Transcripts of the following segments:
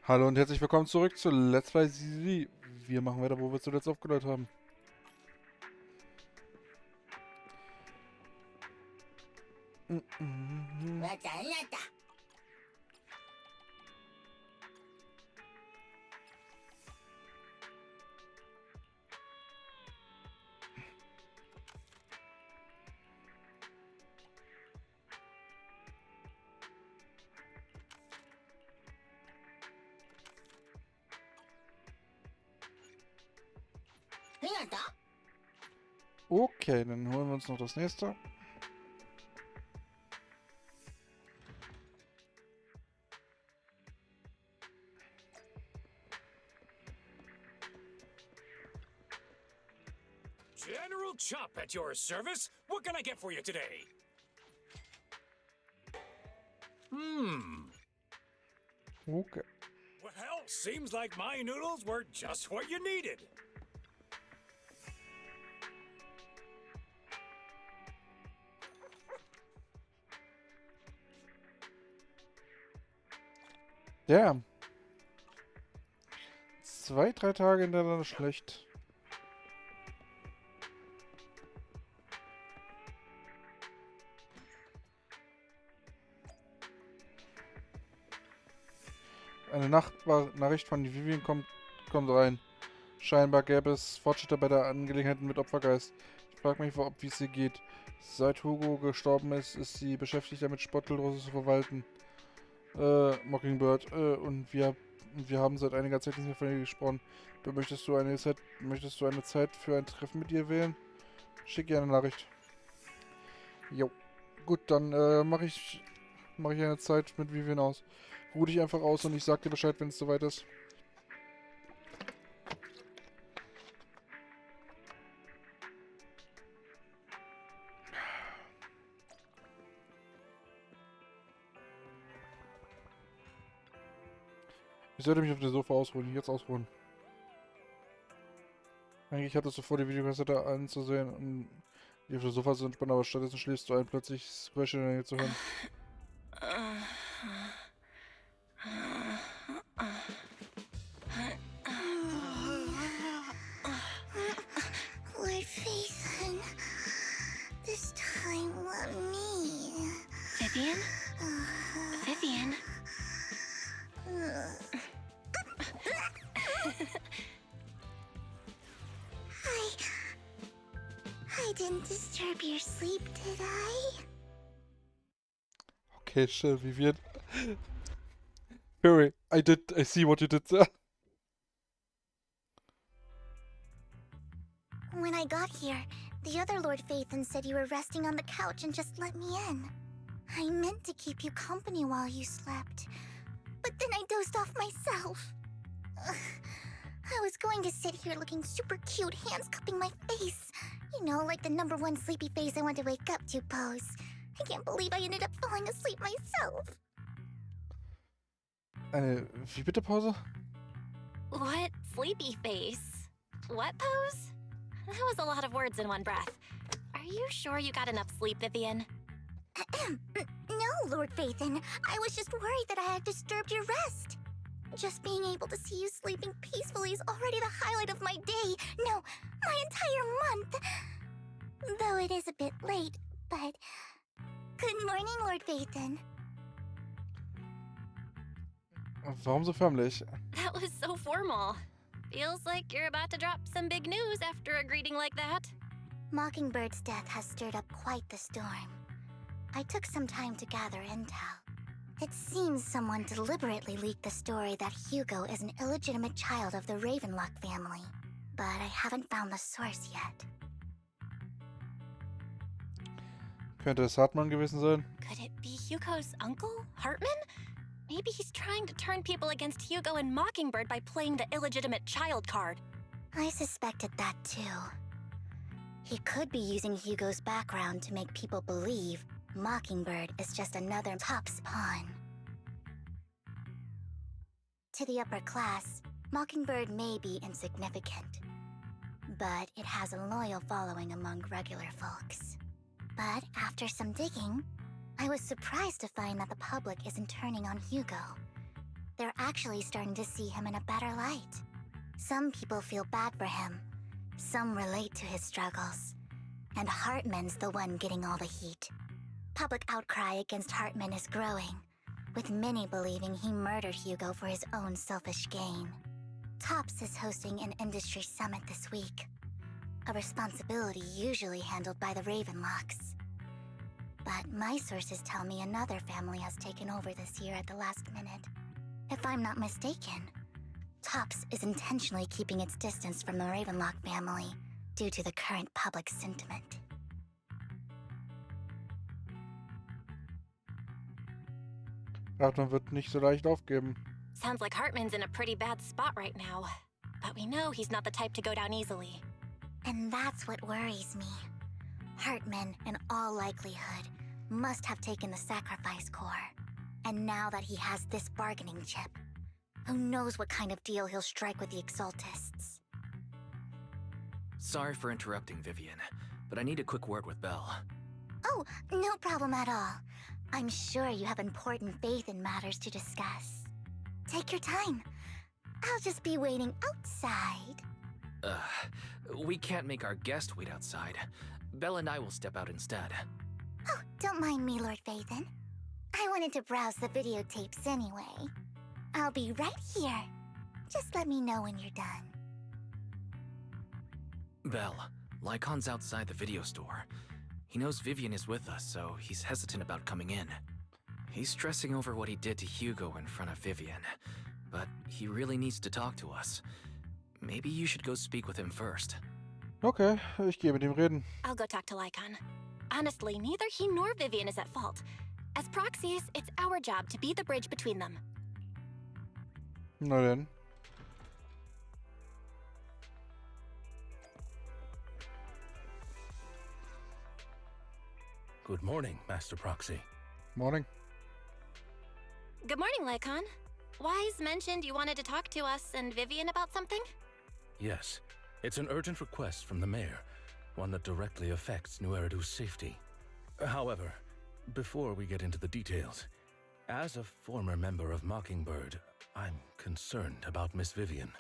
Hallo und herzlich willkommen zurück zu Let's Play ZZZ. Wir machen weiter, wo wir zuletzt aufgehört haben. Okay, dann holen wir uns noch das nächste. General Chop at your service. What can I get for you today? Okay. Well, seems like my noodles were just what you needed. Damn. 2, 3 Tage hintereinander schlecht. Eine Nachricht von Vivian kommt rein. Scheinbar gäbe es Fortschritte bei der Angelegenheit mit Opfergeist. Ich frage mich, wie es ihr geht. Seit Hugo gestorben ist, ist sie beschäftigt damit, Spottlose zu verwalten. Mockingbird. Und wir haben seit einiger Zeit nicht mehr von ihr gesprochen. Möchtest du eine Zeit für ein Treffen mit ihr wählen? Schick ihr eine Nachricht. Jo. Gut, dann mache ich eine Zeit mit Vivian aus. Ruh dich einfach aus und ich sag dir Bescheid, wenn es soweit ist. Ich sollte mich auf dem Sofa ausruhen, jetzt ausruhen. Eigentlich hattest du vor, die Videokassette anzusehen und die auf dem Sofa zu entspannen, aber stattdessen schläfst du ein, plötzlich Geräusche in der Nähe zu hören. Weihnachten. This time, let me. Vivian? Vivian? I didn't disturb your sleep, did I? Okay, chill, Vivian. Harry, I see what you did there. When I got here, the other Lord Phaethon said you were resting on the couch and just let me in. I meant to keep you company while you slept, but then I dozed off myself. Ugh. I was going to sit here looking super cute, hands cupping my face. You know, like the #1 sleepy face I want to wake up to pose. I can't believe I ended up falling asleep myself. Wie bitte Pause? What sleepy face? What pose? That was a lot of words in one breath. Are you sure you got enough sleep, Vivian? No, Lord Phaethon. I was just worried that I had disturbed your rest. Just being able to see you sleeping peacefully is already the highlight of my day. No, my entire month. Though it is a bit late, but... Good morning, Lord Phaethon. Warum so förmlich? That was so formal. Feels like you're about to drop some big news after a greeting like that. Mockingbird's death has stirred up quite the storm. I took some time to gather intel. It seems someone deliberately leaked the story that Hugo is an illegitimate child of the Ravenlock family, but I haven't found the source yet. Könnte es Hartmann gewesen sein? Could it be Hugo's uncle, Hartman? Maybe he's trying to turn people against Hugo and Mockingbird by playing the illegitimate child card. I suspected that too. He could be using Hugo's background to make people believe Mockingbird is just another top's pawn. To the upper class, Mockingbird may be insignificant, but it has a loyal following among regular folks. But after some digging, I was surprised to find that the public isn't turning on Hugo. they're actually starting to see him in a better light. Some people feel bad for him. Some relate to his struggles. And Hartman's the one getting all the heat. Public outcry against Hartman is growing, with many believing he murdered Hugo for his own selfish gain. Topps is hosting an industry summit this week, a responsibility usually handled by the Ravenlocks. But my sources tell me another family has taken over this year at the last minute. If I'm not mistaken, Topps is intentionally keeping its distance from the Ravenlock family due to the current public sentiment. Hartman wird nicht so leicht aufgeben. Sounds like Hartman's in a pretty bad spot right now. But we know he's not the type to go down easily. And that's what worries me. Hartman, in all likelihood, must have taken the sacrifice core. And now that he has this bargaining chip, who knows what kind of deal he'll strike with the Exaltists. Sorry for interrupting, Vivian, but I need a quick word with Belle. Oh, no problem at all. I'm sure you have important faith in matters to discuss. Take your time. I'll just be waiting outside. We can't make our guest wait outside. Belle and I will step out instead. Oh, don't mind me, Lord Phaethon. I wanted to browse the videotapes anyway. I'll be right here. Just let me know when you're done. Belle, Lycon's outside the video store. He knows Vivian is with us, so he's hesitant about coming in. He's stressing over what he did to Hugo in front of Vivian, but he really needs to talk to us. Maybe you should go speak with him first. Okay, ich gehe mit ihm reden. I'll go talk to Lycon. Honestly, neither he nor Vivian is at fault. As proxies, it's our job to be the bridge between them. Na denn. Good morning, Master Proxy. Morning. Good morning, Lycon. Wise mentioned you wanted to talk to us and Vivian about something? Yes, it's an urgent request from the mayor, one that directly affects New Eridu's safety. However, before we get into the details, as a former member of Mockingbird, I'm concerned about Miss Vivian.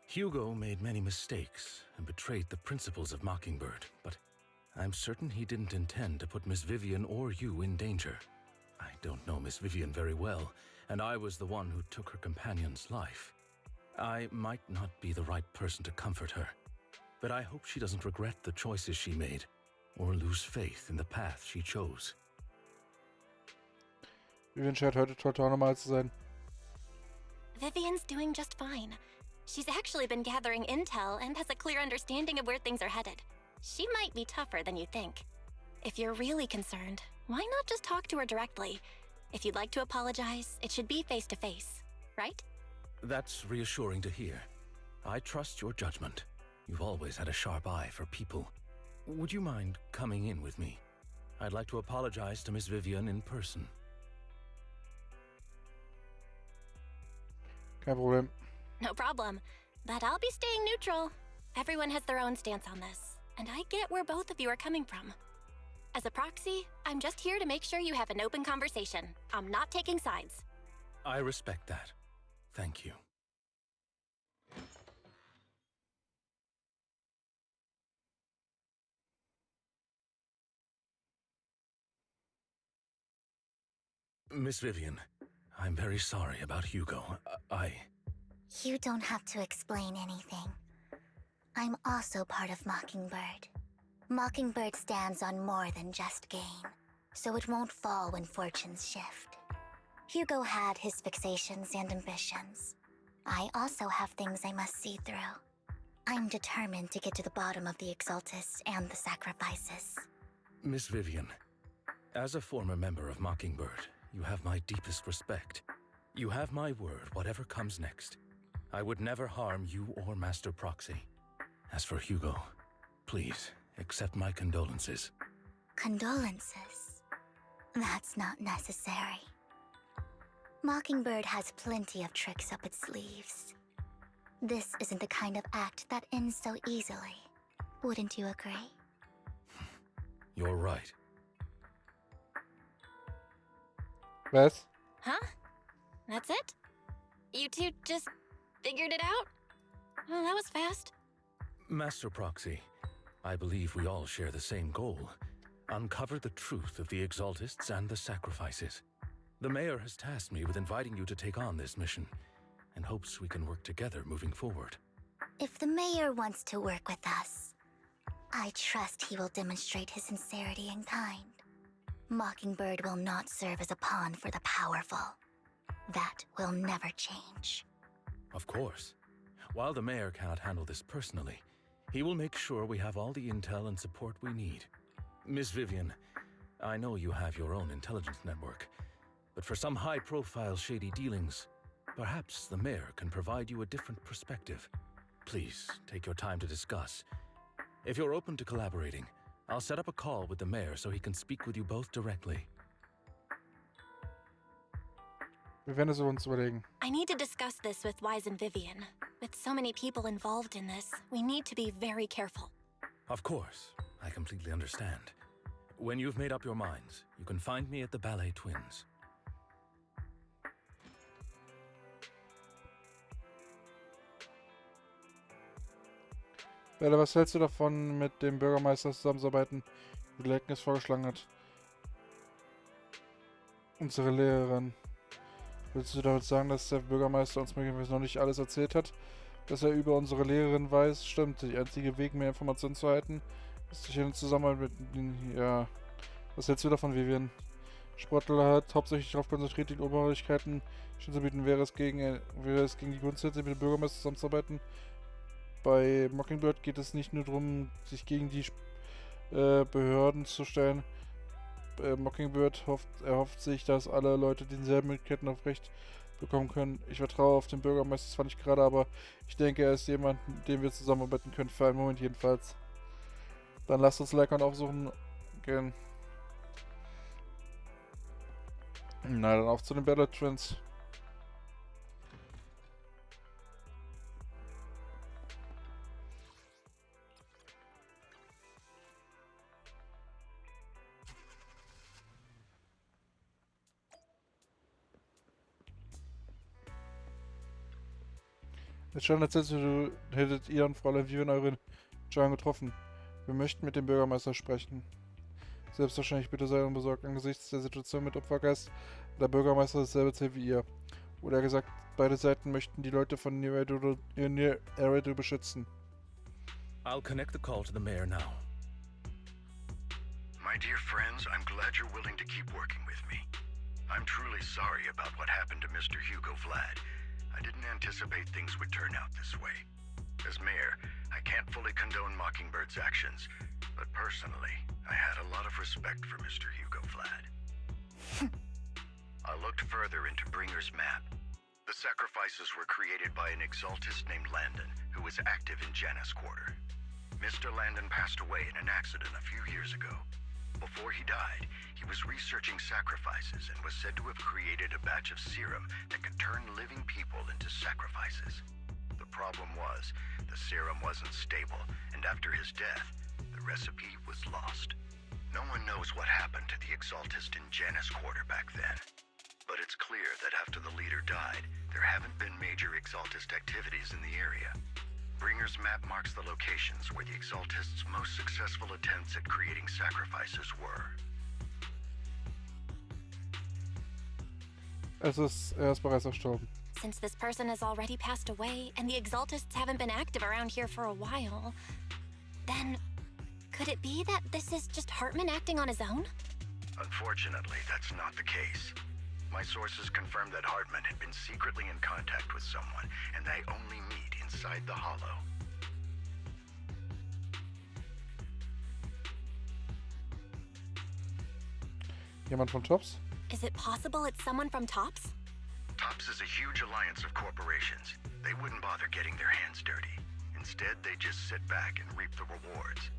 Hugo made many mistakes and betrayed the principles of Mockingbird, but I'm certain he didn't intend to put Miss Vivian or you in danger. I don't know Miss Vivian very well, and I was the one who took her companion's life. I might not be the right person to comfort her, but I hope she doesn't regret the choices she made or lose faith in the path she chose. Vivian scheint heute total normal zu sein. Vivian's doing just fine. She's actually been gathering intel and has a clear understanding of where things are headed. She might be tougher than you think. If you're really concerned, why not just talk to her directly? If you'd like to apologize, it should be face to face, right? That's reassuring to hear. I trust your judgment. You've always had a sharp eye for people. Would you mind coming in with me? I'd like to apologize to Miss Vivian in person. Kein Problem. No problem. But I'll be staying neutral. Everyone has their own stance on this, and I get where both of you are coming from. As a proxy, I'm just here to make sure you have an open conversation. I'm not taking sides. I respect that. Thank you. Miss Vivian, I'm very sorry about Hugo. You don't have to explain anything. I'm also part of Mockingbird. Mockingbird stands on more than just gain, so it won't fall when fortunes shift. Hugo had his fixations and ambitions. I also have things I must see through. I'm determined to get to the bottom of the Exaltists and the sacrifices. Miss Vivian, as a former member of Mockingbird, you have my deepest respect. You have my word, whatever comes next. I would never harm you or Master Proxy. As for Hugo, please accept my condolences. Condolences? That's not necessary. Mockingbird has plenty of tricks up its sleeves. This isn't the kind of act that ends so easily. Wouldn't you agree? You're right. Was? Huh? That's it? You two just figured it out? Oh, that was fast. Master Proxy, I believe we all share the same goal. Uncover the truth of the Exaltists and the sacrifices. The mayor has tasked me with inviting you to take on this mission, and hopes we can work together moving forward. If the mayor wants to work with us, I trust he will demonstrate his sincerity and kind. Mockingbird will not serve as a pawn for the powerful. That will never change. Of course. While the mayor cannot handle this personally, he will make sure we have all the intel and support we need. Miss Vivian, I know you have your own intelligence network, but for some high-profile shady dealings, perhaps the mayor can provide you a different perspective. Please, take your time to discuss. If you're open to collaborating, I'll set up a call with the mayor so he can speak with you both directly. Wir werden es uns überlegen. I need to discuss this with Wise and Vivian. With so many people involved in this, we need to be very careful. Of course, I completely understand. When you've made up your minds, you can find me at the Ballet Twins. Bella, was hältst du davon, mit dem Bürgermeister zusammenzuarbeiten, wie Leiken es vorgeschlagen hat? Unsere Lehrerin. Willst du damit sagen, dass der Bürgermeister uns möglicherweise noch nicht alles erzählt hat? Dass er über unsere Lehrerin weiß? Stimmt, der einzige Weg, mehr Informationen zu erhalten, ist durch eine Zusammenarbeit mit den... Ja... Was hältst du davon, Vivian? Sportler hat hauptsächlich darauf konzentriert, die Oberhörigkeiten zu bieten. Wäre es gegen die Grundsätze mit dem Bürgermeister zusammenzuarbeiten? Bei Mockingbird geht es nicht nur darum, sich gegen die Behörden zu stellen. Mockingbird erhofft sich, dass alle Leute denselben Möglichkeiten auf Recht bekommen können. Ich vertraue auf den Bürgermeister zwar nicht gerade, aber ich denke, er ist jemand, mit dem wir zusammenarbeiten können. Für einen Moment jedenfalls. Dann lasst uns Leckern aufsuchen gehen. Na, dann auf zu den Ballet Twins. Es scheint, als hättet ihr und Fräulein Vivian eure Entscheidung getroffen. Wir möchten mit dem Bürgermeister sprechen. Selbstverständlich, bitte sei unbesorgt. Angesichts der Situation mit Opfergeist hat der Bürgermeister dasselbe Ziel wie ihr. Oder gesagt, beide Seiten möchten die Leute von Near Eredu beschützen. I'll connect the call to the mayor now. My dear friends, I'm glad you're willing to keep working with me. I'm truly sorry about what happened to Mr. Hugo Vlad. I didn't anticipate things would turn out this way. As mayor, I can't fully condone Mockingbird's actions, but personally, I had a lot of respect for Mr. Hugo Vlad. I looked further into Bringer's map. The sacrifices were created by an exaltist named Landon, who was active in Janus Quarter. Mr. Landon passed away in an accident a few years ago. Before he died, he was researching sacrifices and was said to have created a batch of serum that could turn living people into sacrifices. The problem was, the serum wasn't stable, and after his death, the recipe was lost. No one knows what happened to the exaltist in Janus Quarter back then. But it's clear that after the leader died, there haven't been major exaltist activities in the area. Bringer's map marks the locations where the exaltists' most successful attempts at creating sacrifices were. Er ist bereits verstorben. Since this person has already passed away, and the Exaltists haven't been active around here for a while, then could it be that this is just Hartman acting on his own? Unfortunately, that's not the case. My sources confirmed that Hartman had been secretly in contact with someone, and they only meet inside the Hollow. Jemand von Tops? Is it possible it's someone from Tops? Tops is a huge alliance of corporations. They wouldn't bother getting their hands dirty. Instead, they just sit back and reap the rewards.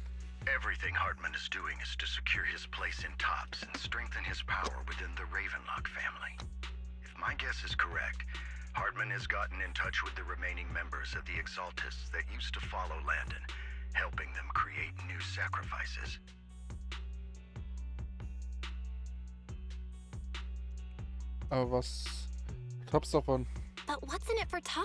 Everything Hartman is doing is to secure his place in Tops and strengthen his power within the Ravenlock family. If my guess is correct, Hartman has gotten in touch with the remaining members of the Exaltists that used to follow Landon, helping them create new sacrifices. Aber was Tops davon? But what's in it for Todd?